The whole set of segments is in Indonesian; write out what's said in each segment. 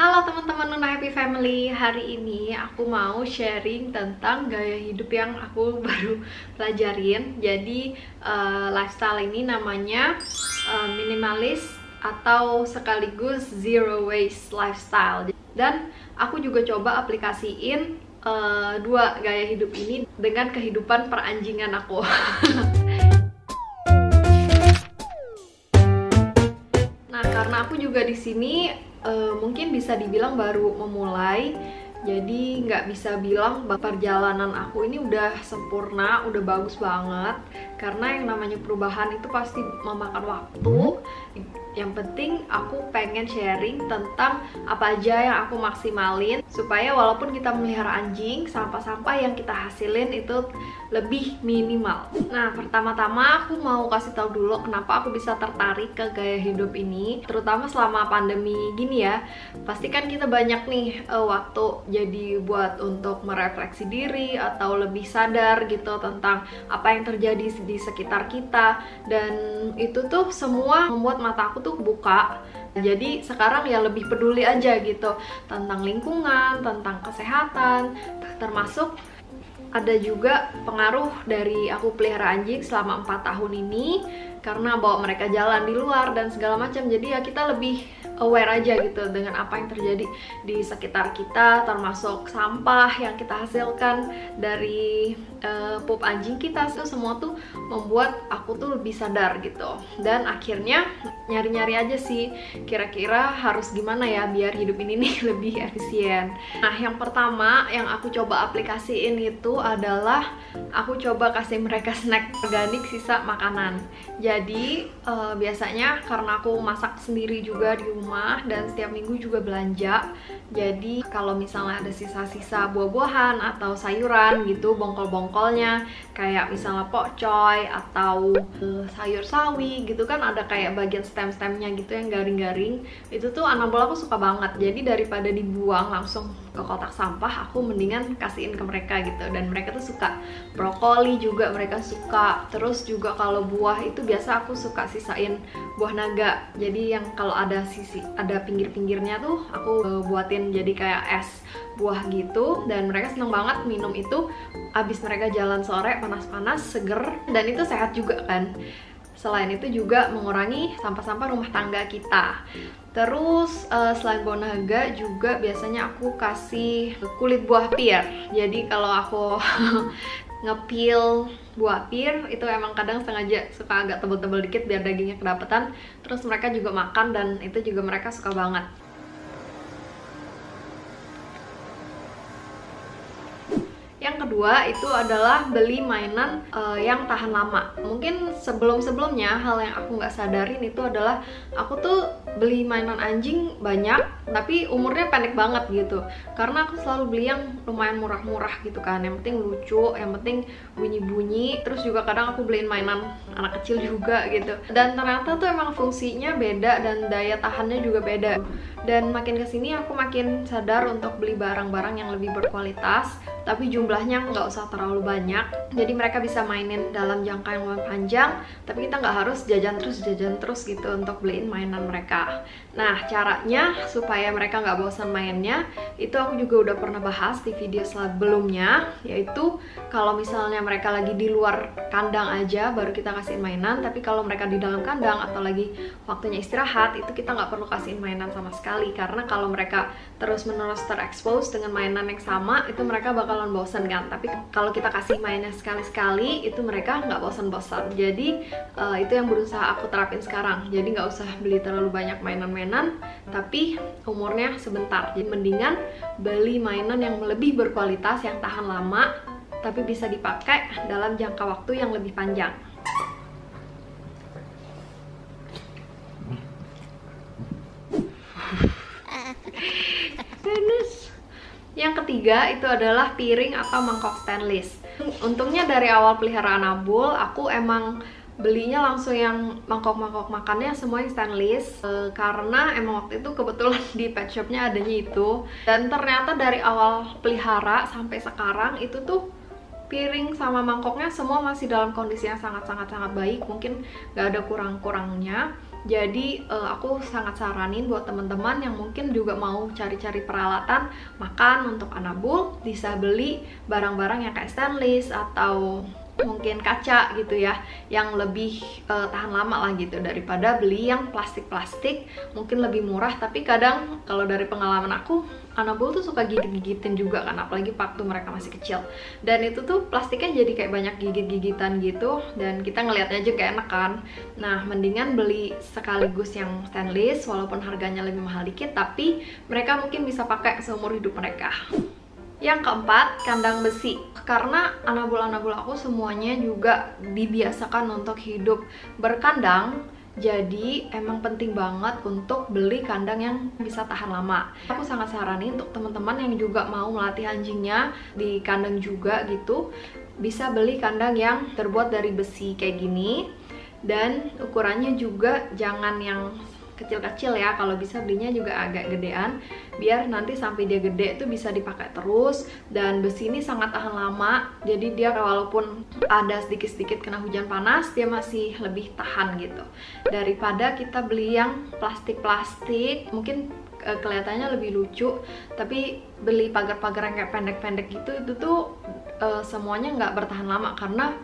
Halo teman-teman Nuna Happy Family, hari ini aku mau sharing tentang gaya hidup yang aku baru pelajarin. Jadi lifestyle ini namanya minimalis atau sekaligus zero waste lifestyle. Dan aku juga coba aplikasiin dua gaya hidup ini dengan kehidupan peranjingan aku. Nah, karena aku juga di sini mungkin bisa dibilang baru memulai, jadi nggak bisa bilang perjalanan aku ini udah sempurna, udah bagus banget. Karena yang namanya perubahan itu pasti memakan waktu. Yang penting aku pengen sharing tentang apa aja yang aku maksimalin, supaya walaupun kita melihara anjing, sampah-sampah yang kita hasilin itu lebih minimal. Nah, pertama-tama aku mau kasih tahu dulu kenapa aku bisa tertarik ke gaya hidup ini, terutama selama pandemi gini ya. Pasti kan kita banyak nih waktu jadi buat untuk merefleksi diri atau lebih sadar gitu tentang apa yang terjadi di sekitar kita, dan itu tuh semua membuat mata aku tuh buka. Jadi sekarang ya lebih peduli aja gitu tentang lingkungan, tentang kesehatan, termasuk ada juga pengaruh dari aku pelihara anjing selama 4 tahun ini, karena bawa mereka jalan di luar dan segala macam. Jadi ya kita lebih aware aja gitu dengan apa yang terjadi di sekitar kita, termasuk sampah yang kita hasilkan dari pup anjing kita. Itu semua tuh membuat aku tuh lebih sadar gitu. Dan akhirnya nyari-nyari aja sih kira-kira harus gimana ya biar hidup ini nih lebih efisien. Nah, yang pertama yang aku coba aplikasiin itu adalah aku coba kasih mereka snack organik sisa makanan. Jadi biasanya karena aku masak sendiri juga di rumah dan setiap minggu juga belanja, jadi kalau misalnya ada sisa-sisa buah-buahan atau sayuran gitu, bongkol-bongkolnya kayak misalnya pokcoy atau sayur sawi gitu kan, ada kayak bagian stem-stemnya gitu yang garing-garing, itu tuh anak bola aku suka banget. Jadi daripada dibuang langsung ke kotak sampah, aku mendingan kasihin ke mereka gitu. Dan mereka tuh suka brokoli juga, mereka suka. Terus juga kalau buah itu biasa aku suka sisain buah naga. Jadi yang kalau ada pinggir-pinggirnya tuh aku buatin jadi kayak es buah gitu, dan mereka seneng banget minum itu abis mereka jalan sore panas-panas, seger, dan itu sehat juga kan. Selain itu juga mengurangi sampah-sampah rumah tangga kita. Terus selain buah naga juga biasanya aku kasih kulit buah pir. Jadi kalau aku ngepil buah pir itu emang kadang sengaja suka agak tebel-tebel dikit biar dagingnya kedapetan. Terus mereka juga makan dan itu juga mereka suka banget. Yang kedua itu adalah beli mainan yang tahan lama. Mungkin sebelum-sebelumnya hal yang aku nggak sadarin itu adalah aku tuh beli mainan anjing banyak, tapi umurnya pendek banget gitu. Karena aku selalu beli yang lumayan murah-murah gitu kan, yang penting lucu, yang penting bunyi-bunyi. Terus juga kadang aku beliin mainan anak kecil juga gitu. Dan ternyata tuh emang fungsinya beda dan daya tahannya juga beda. Dan makin kesini aku makin sadar untuk beli barang-barang yang lebih berkualitas, tapi jumlahnya nggak usah terlalu banyak. Jadi mereka bisa mainin dalam jangka yang lebih panjang, tapi kita nggak harus jajan terus gitu untuk beliin mainan mereka. Nah, caranya supaya mereka nggak bosan mainnya, itu aku juga udah pernah bahas di video sebelumnya, yaitu kalau misalnya mereka lagi di luar kandang aja baru kita kasihin mainan, tapi kalau mereka di dalam kandang atau lagi waktunya istirahat, itu kita nggak perlu kasihin mainan sama sekali. Karena kalau mereka terus-menerus terekspos dengan mainan yang sama, itu mereka bakalan bosan kan. Tapi kalau kita kasih mainan sekali-sekali, itu mereka nggak bosan-bosan. Jadi itu yang berusaha aku terapin sekarang. Jadi nggak usah beli terlalu banyak mainan-mainan, tapi umurnya sebentar. Jadi mendingan beli mainan yang lebih berkualitas, yang tahan lama, tapi bisa dipakai dalam jangka waktu yang lebih panjang. Yang ketiga itu adalah piring atau mangkok stainless. Untungnya dari awal pelihara Anabul, aku emang belinya langsung yang mangkok-mangkok makannya semuanya stainless, karena emang waktu itu kebetulan di pet shopnya adanya itu. Dan ternyata dari awal pelihara sampai sekarang itu tuh piring sama mangkoknya semua masih dalam kondisi yang sangat baik, mungkin nggak ada kurang-kurangnya. Jadi aku sangat saranin buat teman-teman yang mungkin juga mau cari-cari peralatan makan untuk Anabul, bisa beli barang-barang yang kayak stainless atau mungkin kaca gitu ya, yang lebih tahan lama lah gitu, daripada beli yang plastik-plastik, mungkin lebih murah tapi kadang kalau dari pengalaman aku, Anabul tuh suka gigit-gigitin juga kan, apalagi waktu mereka masih kecil, dan itu tuh plastiknya jadi kayak banyak gigit-gigitan gitu, dan kita ngelihatnya aja kayak enak kan. Nah, mendingan beli sekaligus yang stainless walaupun harganya lebih mahal dikit, tapi mereka mungkin bisa pakai seumur hidup mereka. Yang keempat, kandang besi. Karena Anabul-Anabul aku semuanya juga dibiasakan untuk hidup berkandang, jadi emang penting banget untuk beli kandang yang bisa tahan lama. Aku sangat saranin untuk teman-teman yang juga mau melatih anjingnya di kandang juga gitu, bisa beli kandang yang terbuat dari besi kayak gini. Dan ukurannya juga jangan yang kecil-kecil ya, kalau bisa belinya juga agak gedean, biar nanti sampai dia gede itu bisa dipakai terus. Dan besi ini sangat tahan lama, jadi dia walaupun ada sedikit-sedikit kena hujan panas, dia masih lebih tahan gitu, daripada kita beli yang plastik-plastik. Mungkin kelihatannya lebih lucu, tapi beli pagar-pagar yang kayak pendek-pendek gitu, itu tuh semuanya nggak bertahan lama, karena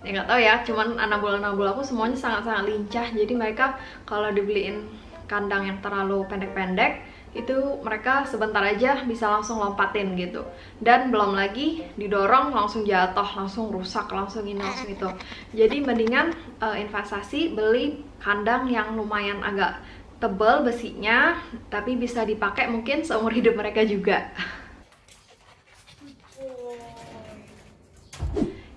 ya nggak tahu ya, cuman Anabul-Anabul aku semuanya sangat-sangat lincah, jadi mereka kalau dibeliin kandang yang terlalu pendek-pendek itu mereka sebentar aja bisa langsung lompatin gitu, dan belum lagi didorong langsung jatuh, langsung rusak, langsung ini langsung itu. Jadi mendingan investasi beli kandang yang lumayan agak tebal besinya, tapi bisa dipakai mungkin seumur hidup mereka juga.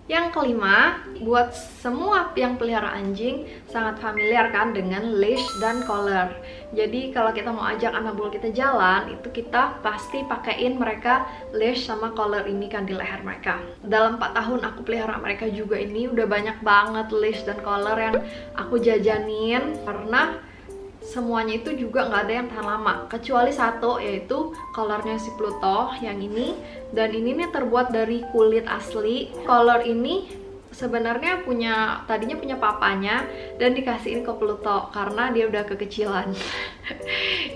Yang kelima, buat semua yang pelihara anjing sangat familiar kan dengan leash dan collar. Jadi kalau kita mau ajak Anabul kita jalan, itu kita pasti pakaiin mereka leash sama collar ini kan di leher mereka. Dalam 4 tahun aku pelihara mereka juga ini udah banyak banget leash dan collar yang aku jajanin, karena semuanya itu juga nggak ada yang tahan lama, kecuali satu, yaitu collarnya si Pluto yang ini. Dan ini nih terbuat dari kulit asli. Collar ini sebenarnya tadinya punya papanya dan dikasihin ke Pluto karena dia udah kekecilan.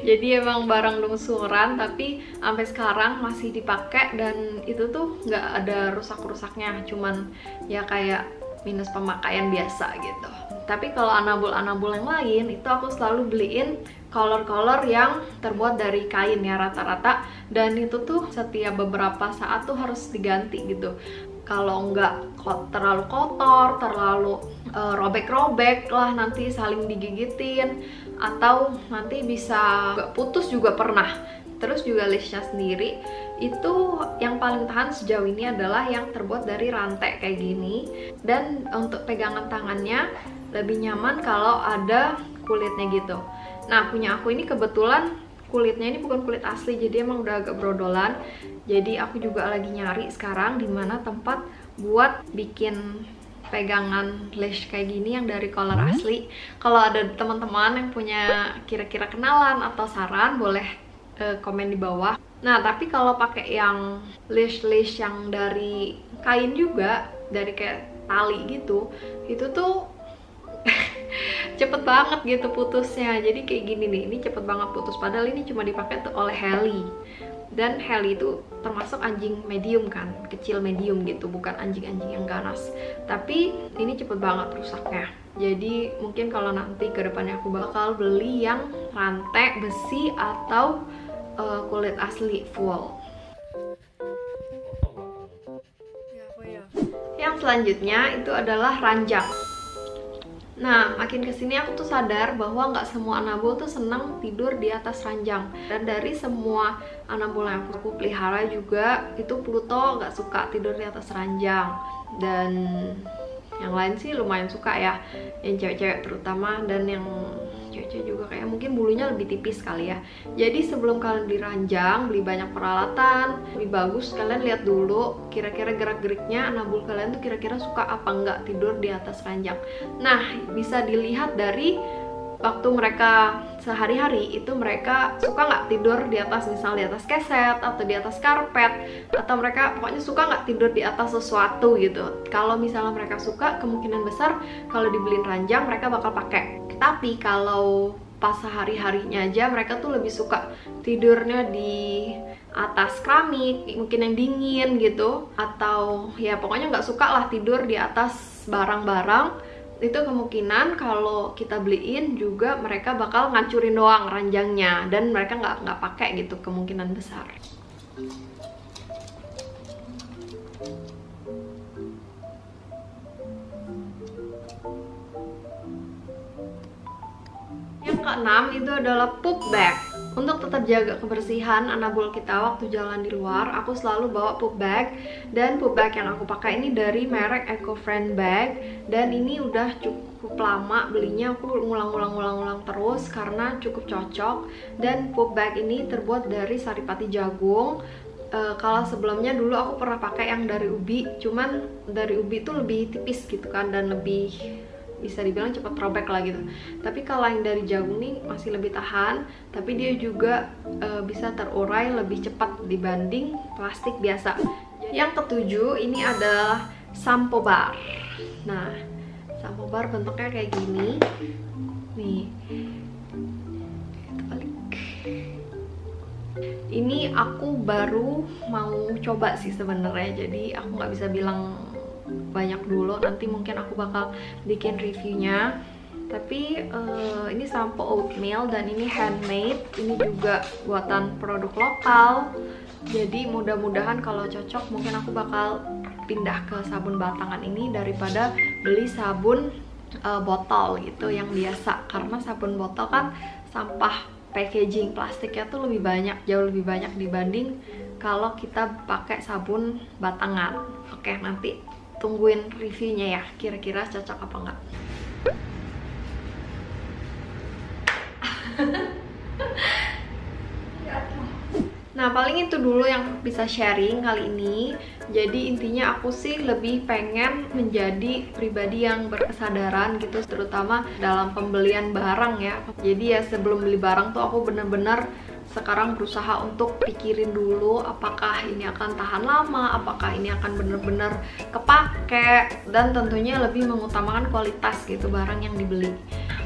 Jadi emang barang lungsuran, tapi sampai sekarang masih dipakai, dan itu tuh nggak ada rusak-rusaknya, cuman ya kayak minus pemakaian biasa gitu. Tapi kalau Anabul-Anabul yang lain, itu aku selalu beliin collar-collar yang terbuat dari kain ya rata-rata, dan itu tuh setiap beberapa saat tuh harus diganti gitu. Kalau nggak terlalu kotor, terlalu robek-robek lah, nanti saling digigitin, atau nanti bisa putus juga pernah. Terus juga leashnya sendiri itu yang paling tahan sejauh ini adalah yang terbuat dari rantai kayak gini, dan untuk pegangan tangannya lebih nyaman kalau ada kulitnya gitu. Nah, punya aku ini kebetulan kulitnya ini bukan kulit asli, jadi emang udah agak brodolan. Jadi aku juga lagi nyari sekarang dimana tempat buat bikin pegangan leash kayak gini yang dari collar asli. Kalau ada teman-teman yang punya kira-kira kenalan atau saran, boleh komen di bawah. Nah, tapi kalau pakai yang leash yang dari kain juga, dari kayak tali gitu, itu tuh cepet banget gitu putusnya. Jadi kayak gini nih, ini cepet banget putus, padahal ini cuma dipakai tuh oleh Helly. Dan Helly itu termasuk anjing medium kan, kecil medium gitu, bukan anjing-anjing yang ganas. Tapi ini cepet banget rusaknya. Jadi mungkin kalau nanti ke depannya aku bakal beli yang rantai besi atau kulit asli full. Yang selanjutnya itu adalah ranjang. Nah, makin kesini aku tuh sadar bahwa nggak semua Anabul tuh senang tidur di atas ranjang. Dan dari semua Anabul yang aku pelihara juga, itu Pluto nggak suka tidur di atas ranjang. Dan yang lain sih lumayan suka ya, yang cewek-cewek terutama, dan yang cewek-cewek juga kayak mungkin bulunya lebih tipis kali ya. Jadi sebelum kalian beli ranjang, beli banyak peralatan, lebih bagus kalian lihat dulu kira-kira gerak-geriknya Anabul kalian tuh kira-kira suka apa nggak tidur di atas ranjang. Nah, bisa dilihat dari waktu mereka sehari-hari itu mereka suka nggak tidur di atas, misal di atas keset atau di atas karpet, atau mereka pokoknya suka nggak tidur di atas sesuatu gitu. Kalau misalnya mereka suka, kemungkinan besar kalau dibeliin ranjang mereka bakal pakai. Tapi kalau pas sehari-harinya aja mereka tuh lebih suka tidurnya di atas keramik, mungkin yang dingin gitu, atau ya pokoknya nggak suka lah tidur di atas barang-barang. Itu kemungkinan kalau kita beliin juga mereka bakal ngancurin doang ranjangnya, dan mereka nggak pakai gitu, kemungkinan besar. Yang keenam itu adalah poop bag. Untuk tetap jaga kebersihan anabul kita waktu jalan di luar, aku selalu bawa poop bag. Dan poop bag yang aku pakai ini dari merek Ecofriend Bag, dan ini udah cukup lama belinya, aku ngulang terus karena cukup cocok. Dan poop bag ini terbuat dari saripati jagung. Kalau sebelumnya dulu aku pernah pakai yang dari ubi, cuman dari ubi itu lebih tipis gitu kan, dan lebih bisa dibilang cepat robek lah gitu. Tapi kalau yang dari jagung nih masih lebih tahan, tapi dia juga bisa terurai lebih cepat dibanding plastik biasa. Yang ketujuh ini adalah sampo bar. Nah, sampo bar bentuknya kayak gini nih. Ini aku baru mau coba sih sebenarnya, jadi aku nggak bisa bilang banyak dulu, nanti mungkin aku bakal bikin reviewnya. Tapi ini sampo oatmeal dan ini handmade, ini juga buatan produk lokal, jadi mudah-mudahan kalau cocok mungkin aku bakal pindah ke sabun batangan ini daripada beli sabun botol gitu yang biasa, karena sabun botol kan sampah packaging plastiknya tuh lebih banyak, jauh lebih banyak dibanding kalau kita pakai sabun batangan. Oke, nanti tungguin reviewnya ya, kira-kira cocok apa enggak. Nah, paling itu dulu yang bisa sharing kali ini. Jadi intinya aku sih lebih pengen menjadi pribadi yang berkesadaran gitu, terutama dalam pembelian barang ya. Jadi ya sebelum beli barang tuh aku bener-bener sekarang berusaha untuk pikirin dulu apakah ini akan tahan lama, apakah ini akan bener-bener kepake, dan tentunya lebih mengutamakan kualitas gitu barang yang dibeli.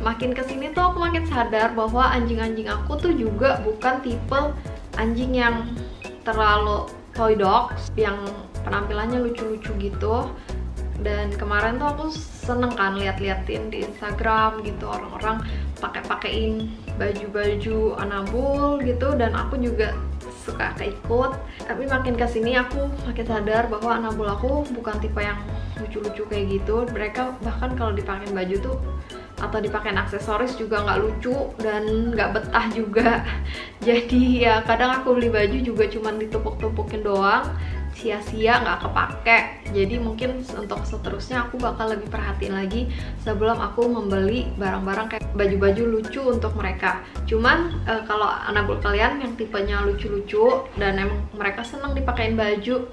Makin kesini tuh aku makin sadar bahwa anjing-anjing aku tuh juga bukan tipe anjing yang terlalu toy dogs, yang penampilannya lucu-lucu gitu. Dan kemarin tuh aku seneng kan lihat-liatin di Instagram gitu, orang-orang pakai-pakein baju-baju anabul gitu, dan aku juga suka keikut. Tapi makin kesini aku makin sadar bahwa anabul aku bukan tipe yang lucu-lucu kayak gitu. Mereka bahkan kalau dipakein baju tuh atau dipakein aksesoris juga nggak lucu dan nggak betah juga. Jadi ya kadang aku beli baju juga cuman ditumpuk-tumpukin doang, sia-sia nggak kepake. Jadi mungkin untuk seterusnya aku bakal lebih perhatiin lagi sebelum aku membeli barang-barang kayak baju-baju lucu untuk mereka. Cuman kalau anabul kalian yang tipenya lucu-lucu dan emang mereka seneng dipakein baju,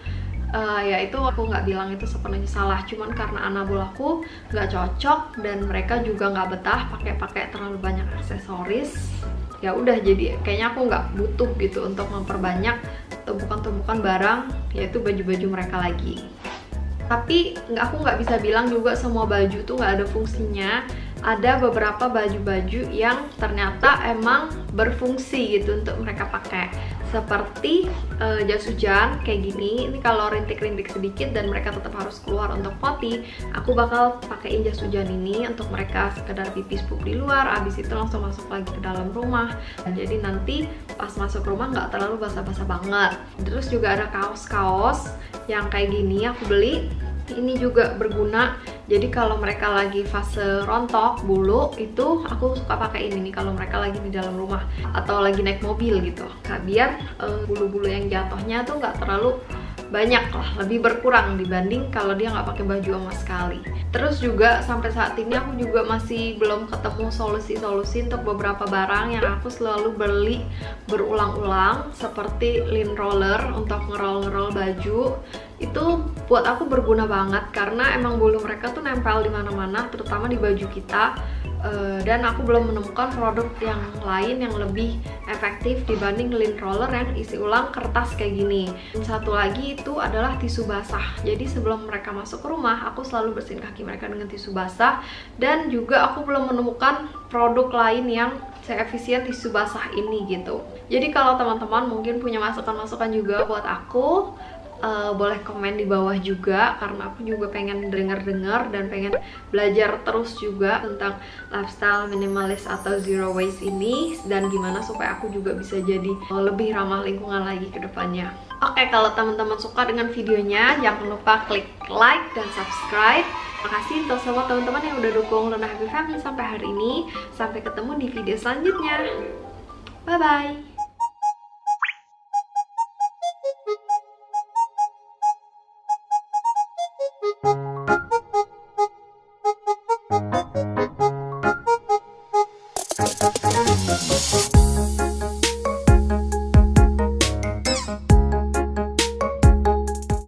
ya itu aku nggak bilang itu sepenuhnya salah, cuman karena anabul aku nggak cocok dan mereka juga nggak betah pakai terlalu banyak aksesoris. Ya udah, jadi kayaknya aku nggak butuh gitu untuk memperbanyak tumpukan-tumpukan barang, yaitu baju-baju mereka lagi. Tapi aku nggak bisa bilang juga semua baju tuh nggak ada fungsinya. Ada beberapa baju-baju yang ternyata emang berfungsi gitu untuk mereka pakai. Seperti jas hujan kayak gini. Ini kalau rintik-rintik sedikit dan mereka tetap harus keluar untuk potty, aku bakal pakein jas hujan ini untuk mereka sekedar pipis pup di luar, abis itu langsung masuk lagi ke dalam rumah. Jadi nanti pas masuk rumah nggak terlalu basah-basah banget. Terus juga ada kaos-kaos yang kayak gini aku beli. Ini juga berguna, jadi kalau mereka lagi fase rontok bulu itu aku suka pakai ini kalau mereka lagi di dalam rumah atau lagi naik mobil gitu, biar bulu-bulu yang jatuhnya tuh nggak terlalu banyak lah, lebih berkurang dibanding kalau dia nggak pakai baju sama sekali. Terus juga sampai saat ini aku juga masih belum ketemu solusi-solusi untuk beberapa barang yang aku selalu beli berulang-ulang, seperti lint roller untuk ngerol-ngerol baju. Itu buat aku berguna banget karena emang bulu mereka tuh nempel di mana-mana, terutama di baju kita. Dan aku belum menemukan produk yang lain yang lebih efektif dibanding lint roller yang isi ulang kertas kayak gini. Dan satu lagi itu adalah tisu basah. Jadi sebelum mereka masuk ke rumah, aku selalu bersihin kaki mereka dengan tisu basah. Dan juga aku belum menemukan produk lain yang seefisien tisu basah ini gitu. Jadi kalau teman-teman mungkin punya masukan-masukan juga buat aku, boleh komen di bawah juga, karena aku juga pengen denger-denger dan pengen belajar terus juga tentang lifestyle minimalis atau zero waste ini, dan gimana supaya aku juga bisa jadi lebih ramah lingkungan lagi ke depannya. Oke, kalau teman-teman suka dengan videonya, jangan lupa klik like dan subscribe. Makasih untuk semua teman-teman yang udah dukung Luna Happy Family sampai hari ini. Sampai ketemu di video selanjutnya. Bye-bye.